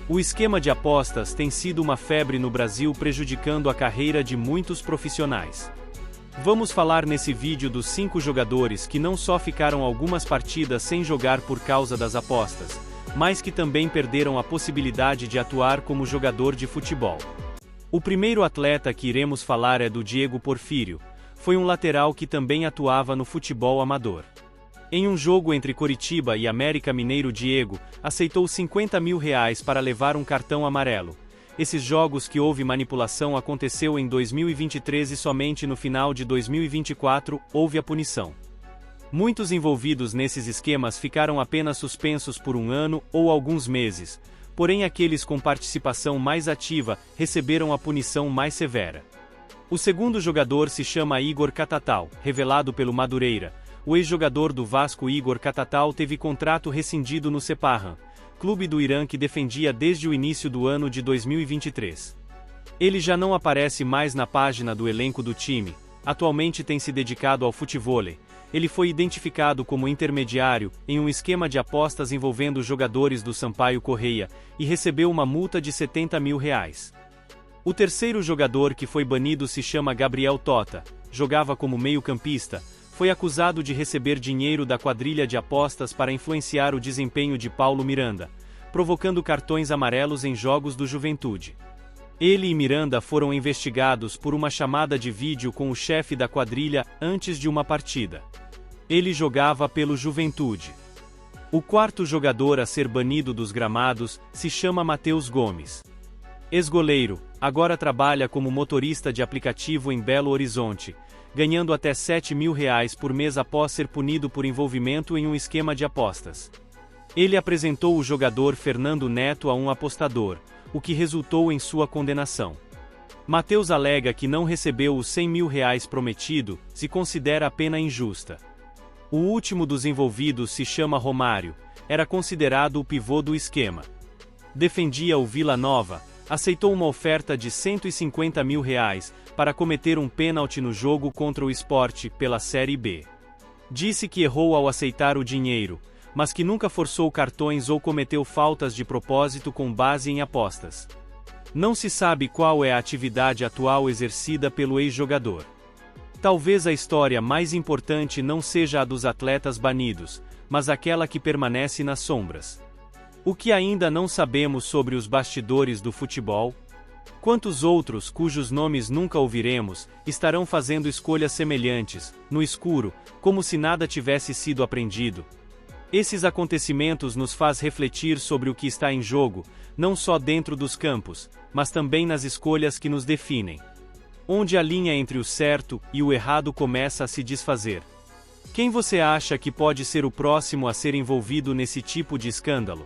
O esquema de apostas tem sido uma febre no Brasil, prejudicando a carreira de muitos profissionais. Vamos falar nesse vídeo dos 5 jogadores que não só ficaram algumas partidas sem jogar por causa das apostas, mas que também perderam a possibilidade de atuar como jogador de futebol. O primeiro atleta que iremos falar é do Diego Porfírio. Foi um lateral que também atuava no futebol amador. Em um jogo entre Coritiba e América Mineiro, Diego aceitou R$50 mil para levar um cartão amarelo. Esses jogos que houve manipulação aconteceu em 2023 e somente no final de 2024 houve a punição. Muitos envolvidos nesses esquemas ficaram apenas suspensos por um ano ou alguns meses, porém aqueles com participação mais ativa receberam a punição mais severa. O segundo jogador se chama Igor Catatal, revelado pelo Madureira. O ex-jogador do Vasco Igor Catatal teve contrato rescindido no Sepahan, clube do Irã que defendia desde o início do ano de 2023. Ele já não aparece mais na página do elenco do time, atualmente tem se dedicado ao futevôlei. Ele foi identificado como intermediário em um esquema de apostas envolvendo jogadores do Sampaio Correia e recebeu uma multa de R$70 mil. O terceiro jogador que foi banido se chama Gabriel Tota, jogava como meio-campista. Foi acusado de receber dinheiro da quadrilha de apostas para influenciar o desempenho de Paulo Miranda, provocando cartões amarelos em jogos do Juventude. Ele e Miranda foram investigados por uma chamada de vídeo com o chefe da quadrilha antes de uma partida. Ele jogava pelo Juventude. O quarto jogador a ser banido dos gramados se chama Matheus Gomes. Ex-goleiro, agora trabalha como motorista de aplicativo em Belo Horizonte, ganhando até R$7 mil por mês após ser punido por envolvimento em um esquema de apostas. Ele apresentou o jogador Fernando Neto a um apostador, o que resultou em sua condenação. Matheus alega que não recebeu os R$100 mil prometido, se considera a pena injusta. O último dos envolvidos se chama Romário, era considerado o pivô do esquema. Defendia o Vila Nova, aceitou uma oferta de R$150 mil para cometer um pênalti no jogo contra o Sport pela Série B. Disse que errou ao aceitar o dinheiro, mas que nunca forçou cartões ou cometeu faltas de propósito com base em apostas. Não se sabe qual é a atividade atual exercida pelo ex-jogador. Talvez a história mais importante não seja a dos atletas banidos, mas aquela que permanece nas sombras. O que ainda não sabemos sobre os bastidores do futebol? Quantos outros, cujos nomes nunca ouviremos, estarão fazendo escolhas semelhantes, no escuro, como se nada tivesse sido aprendido? Esses acontecimentos nos faz refletir sobre o que está em jogo, não só dentro dos campos, mas também nas escolhas que nos definem. Onde a linha entre o certo e o errado começa a se desfazer. Quem você acha que pode ser o próximo a ser envolvido nesse tipo de escândalo?